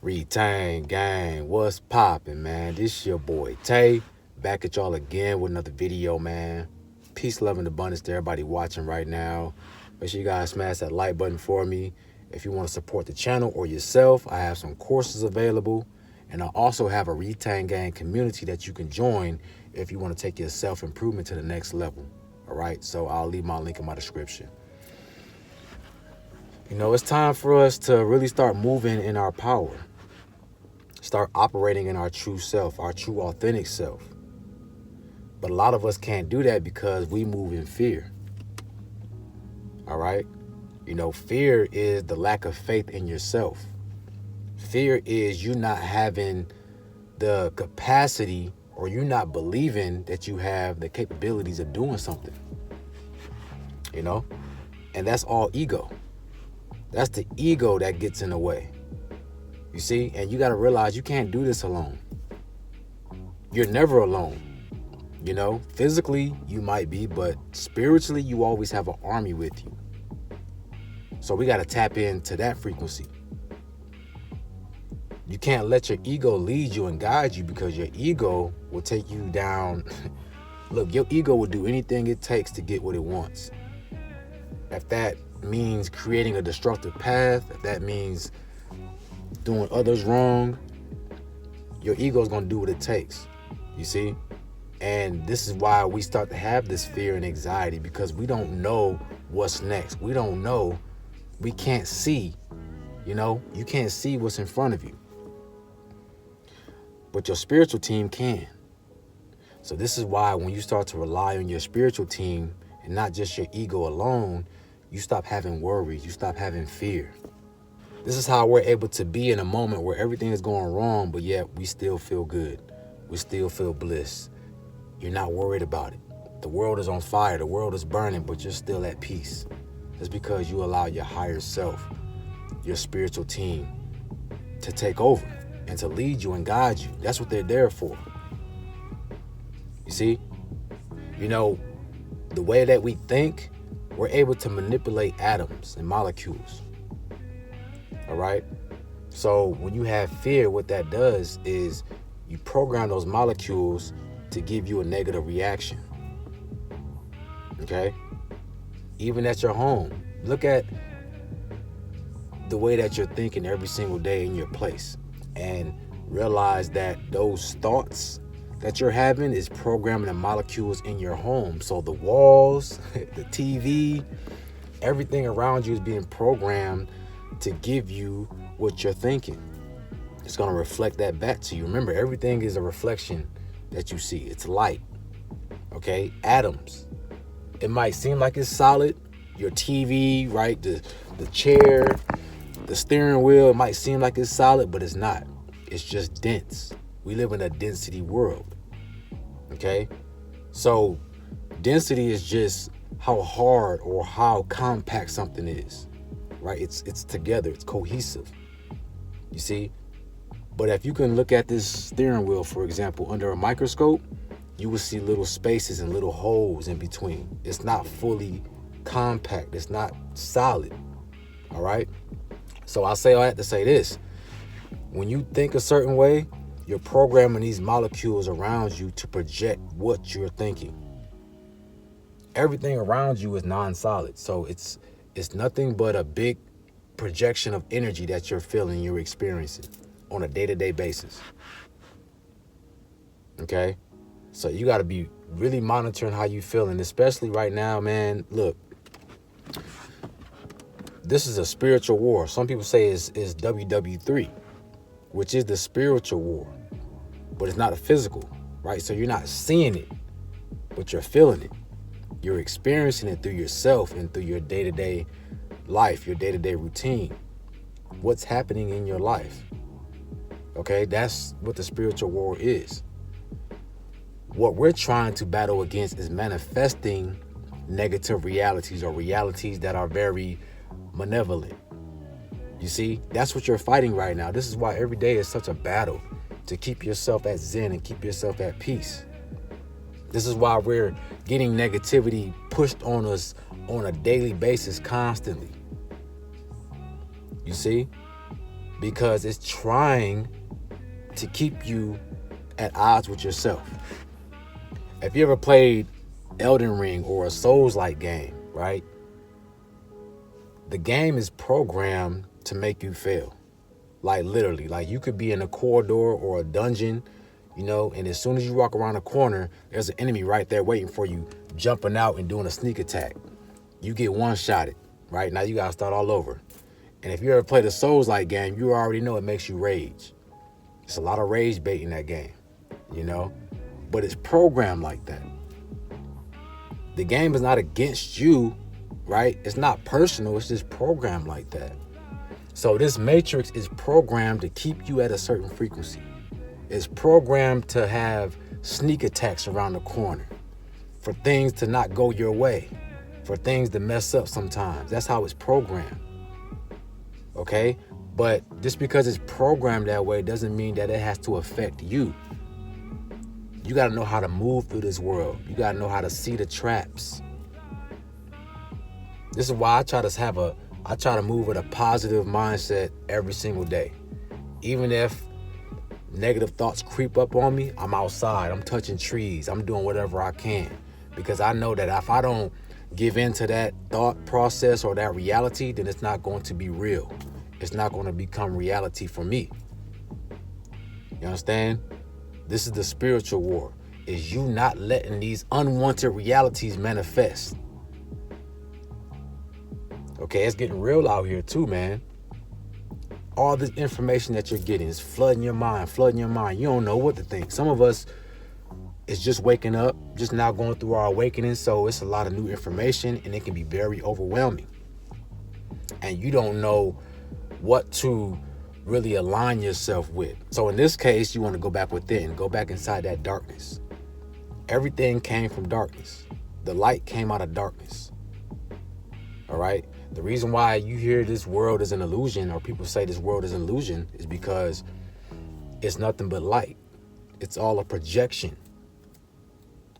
Retain gang, what's poppin', man? This your boy Tay, back at y'all again with another video, man. Peace, love, and abundance to everybody watching right now. Make sure you guys smash that like button for me. If you want to support the channel or yourself, I have some courses available. And I also have a Retain Gang community that you can join if you want to take your self-improvement to the next level. All right, so I'll leave my link in my description. You know, it's time for us to really start moving in our power. Start operating in our true self, our true authentic self. But a lot of us can't do that because we move in fear. All right? You know, fear is the lack of faith in yourself. Fear is you not having the capacity, or you not believing that you have the capabilities of doing something. You know? And that's all ego. That's the ego that gets in the way. You see? And you got to realize you can't do this alone. You're never alone. You know, physically you might be, but spiritually you always have an army with you. So we got to tap into that frequency. You can't let your ego lead you and guide you, because your ego will take you down. Look, your ego will do anything it takes to get what it wants. If that means creating a destructive path, if that means doing others wrong, your ego is going to do what it takes. You see? And this is why we start to have this fear and anxiety, because we don't know what's next. We don't know. We can't see. You know, you can't see what's in front of you. But your spiritual team can. So this is why when you start to rely on your spiritual team and not just your ego alone, you stop having worries. You stop having fear. This is how we're able to be in a moment where everything is going wrong, but yet we still feel good. We still feel bliss. You're not worried about it. The world is on fire. The world is burning, but you're still at peace. It's because you allow your higher self, your spiritual team, to take over and to lead you and guide you. That's what they're there for. You see? You know, the way that we think, we're able to manipulate atoms and molecules. All right? So when you have fear, what that does is you program those molecules to give you a negative reaction. Okay? Even at your home, look at the way that you're thinking every single day in your place, and realize that those thoughts that you're having is programming the molecules in your home. So the walls, the TV, everything around you is being programmed to give you what you're thinking. It's going to reflect that back to you. Remember, everything is a reflection that you see. It's light. Okay? Atoms. It might seem like it's solid. Your TV, right? The chair, the steering wheel, it might seem like it's solid, but it's not. It's just dense. We live in a density world. Okay? So density is just how hard or how compact something is. Right? It's together. It's cohesive. You see? But if you can look at this steering wheel, for example, under a microscope, you will see little spaces and little holes in between. It's not fully compact. It's not solid. All right? So I say all that to say this. When you think a certain way, you're programming these molecules around you to project what you're thinking. Everything around you is non-solid. So it's nothing but a big projection of energy that you're feeling, you're experiencing on a day-to-day basis. Okay? So you got to be really monitoring how you feeling, especially right now, man. Look, this is a spiritual war. Some people say it's WW3, which is the spiritual war, but it's not a physical, right? So you're not seeing it, but you're feeling it. You're experiencing it through yourself and through your day-to-day life, your day-to-day routine. What's happening in your life? Okay, that's what the spiritual war is. What we're trying to battle against is manifesting negative realities, or realities that are very malevolent. You see, that's what you're fighting right now. This is why every day is such a battle, to keep yourself at zen and keep yourself at peace. This is why we're getting negativity pushed on us on a daily basis constantly. You see? because it's trying to keep you at odds with yourself. If you ever played Elden Ring or a Souls-like game, right? The game is programmed to make you fail. Like literally, like you could be in a corridor or a dungeon, and as soon as you walk around a corner, there's an enemy right there waiting for you, jumping out and doing a sneak attack. You get one-shotted, right? Now you gotta start all over. And if you ever played a Souls-like game, you already know it makes you rage. It's a lot of rage bait in that game, but it's programmed like that. The game is not against you, right? It's not personal, it's just programmed like that. So this matrix is programmed to keep you at a certain frequency. It's programmed to have sneak attacks around the corner, for things to not go your way, for things to mess up sometimes. That's how it's programmed. Okay? But just because it's programmed that way doesn't mean that it has to affect you. You got to know how to move through this world. You got to know how to see the traps. This is why I try to move with a positive mindset every single day. Even if negative thoughts creep up on me, I'm outside, I'm touching trees, I'm doing whatever I can. Because I know that if I don't give in to that thought process or that reality, then it's not going to be real. It's not going to become reality for me. You understand? This is the spiritual war. Is you not letting these unwanted realities manifest. Okay, it's getting real out here too, man. All this information that you're getting is flooding your mind. You don't know what to think. Some of us is just waking up, just now going through our awakening. So it's a lot of new information and it can be very overwhelming. And you don't know what to really align yourself with. So in this case, you want to go back within, go back inside that darkness. Everything came from darkness. The light came out of darkness. All right. The reason why you hear this world is an illusion, or people say this world is an illusion, is because it's nothing but light. It's all a projection.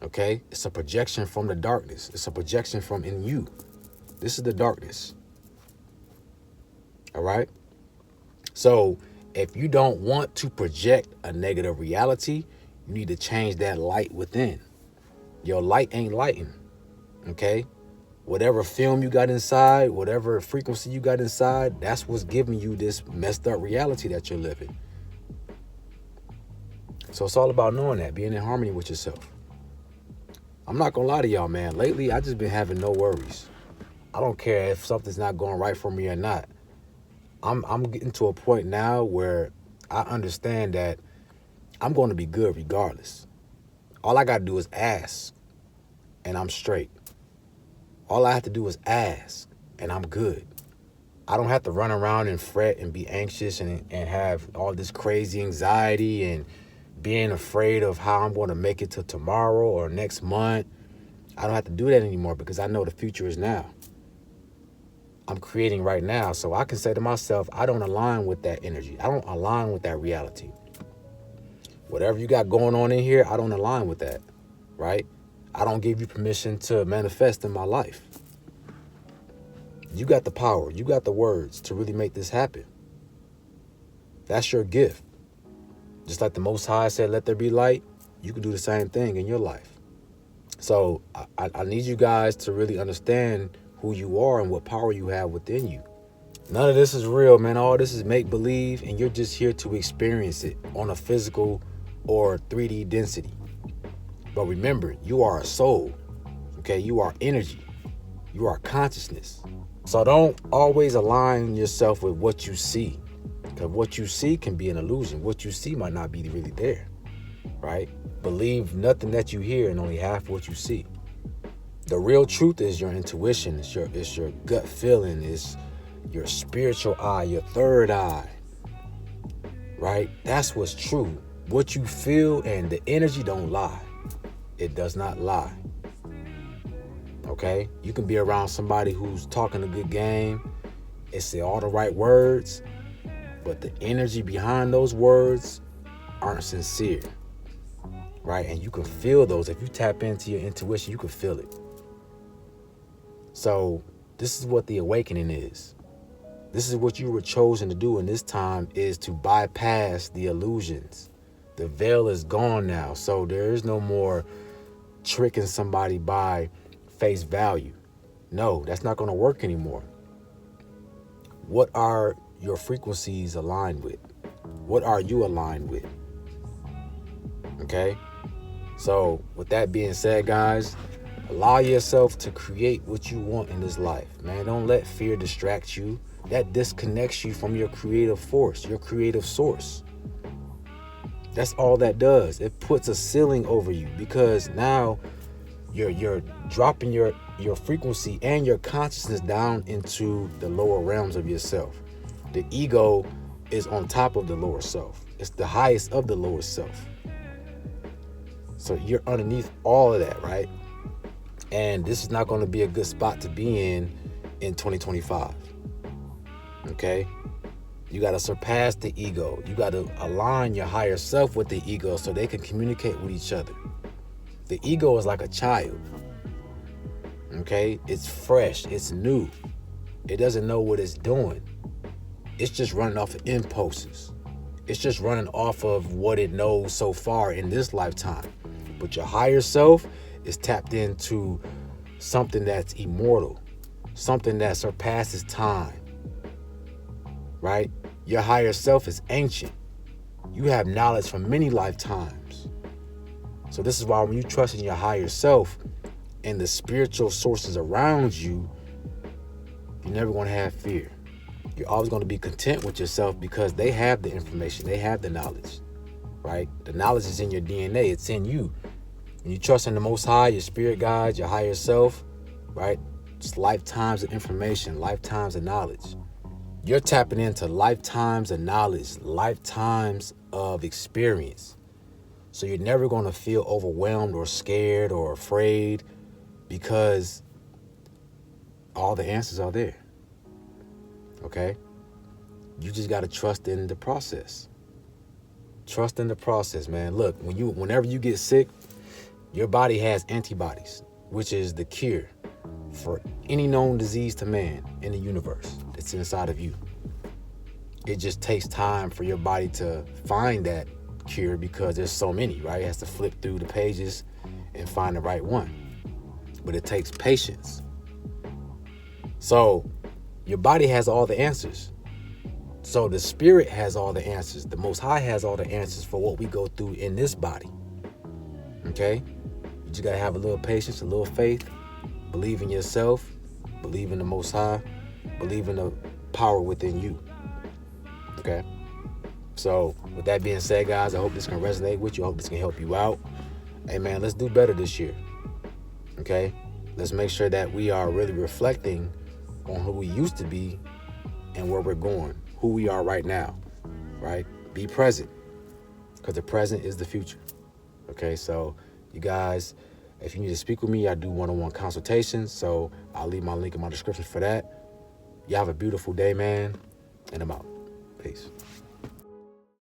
Okay? It's a projection from the darkness. It's a projection from in you. This is the darkness. All right? So if you don't want to project a negative reality, you need to change that light within. Your light ain't lighting. Okay? Whatever film you got inside, whatever frequency you got inside, that's what's giving you this messed up reality that you're living. So it's all about knowing that, being in harmony with yourself. I'm not gonna lie to y'all, man. Lately, I just been having no worries. I don't care if something's not going right for me or not. I'm getting to a point now where I understand that I'm going to be good regardless. All I gotta do is ask, and I'm straight. All I have to do is ask, and I'm good. I don't have to run around and fret and be anxious and have all this crazy anxiety and being afraid of how I'm going to make it to tomorrow or next month. I don't have to do that anymore because I know the future is now. I'm creating right now, so I can say to myself, I don't align with that energy. I don't align with that reality. Whatever you got going on in here, I don't align with that, right? I don't give you permission to manifest in my life. You got the power. You got the words to really make this happen. That's your gift. Just like the Most High said, let there be light, you can do the same thing in your life. So I need you guys to really understand who you are and what power you have within you. None of this is real, man. All this is make-believe, and you're just here to experience it on a physical or 3D density. But remember, you are a soul, okay? You are energy. You are consciousness. So don't always align yourself with what you see, because what you see can be an illusion. What you see might not be really there, right? Believe nothing that you hear and only half what you see. The real truth is your intuition. It's your gut feeling. It's your spiritual eye, your third eye, right? That's what's true. What you feel and the energy don't lie. It does not lie. Okay? You can be around somebody who's talking a good game and say all the right words, but the energy behind those words aren't sincere. Right? And you can feel those. If you tap into your intuition, you can feel it. So this is what the awakening is. This is what you were chosen to do in this time, is to bypass the illusions. The veil is gone now. So there is no more tricking somebody by face value. No, that's not going to work anymore. What are your frequencies aligned with? What are you aligned with? Okay? So with that being said, guys, allow yourself to create what you want in this life. Man, don't let fear distract you. That disconnects you from your creative force, your creative source. That's all that does. It puts a ceiling over you, because now you're dropping your frequency and your consciousness down into the lower realms of yourself. The ego is on top of the lower self. It's the highest of the lower self. So you're underneath all of that, right? And this is not going to be a good spot to be in 2025. Okay? You got to surpass the ego. You got to align your higher self with the ego so they can communicate with each other. The ego is like a child. Okay? It's fresh. It's new. It doesn't know what it's doing. It's just running off of impulses. It's just running off of what it knows so far in this lifetime. But your higher self is tapped into something that's immortal, something that surpasses time, right? Your higher self is ancient. You have knowledge from many lifetimes. So this is why when you trust in your higher self and the spiritual sources around you, you're never going to have fear. You're always going to be content with yourself, because they have the information. They have the knowledge, right? The knowledge is in your DNA. It's in you. When you trust in the Most High, your spirit guides, your higher self, right? It's lifetimes of information, lifetimes of knowledge. You're tapping into lifetimes of knowledge, lifetimes of experience. So you're never going to feel overwhelmed or scared or afraid, because all the answers are there. Okay? You just got to trust in the process. Trust in the process, man. Look, whenever you get sick, your body has antibodies, which is the cure for any known disease to man in the universe that's inside of you. It just takes time for your body to find that cure, because there's so many, right? It has to flip through the pages and find the right one. But it takes patience. So your body has all the answers. So the spirit has all the answers. The Most High has all the answers for what we go through in this body. Okay? You just got to have a little patience, a little faith. Believe in yourself. Believe in the Most High. Believe in the power within you. Okay? So with that being said, guys, I hope this can resonate with you. I hope this can help you out. Hey, man, let's do better this year. Okay? Let's make sure that we are really reflecting on who we used to be and where we're going, who we are right now, right? Be present, because the present is the future. Okay, so you guys, if you need to speak with me, I do one-on-one consultations, so I'll leave my link in my description for that. You have a beautiful day, man, and I'm out. Peace.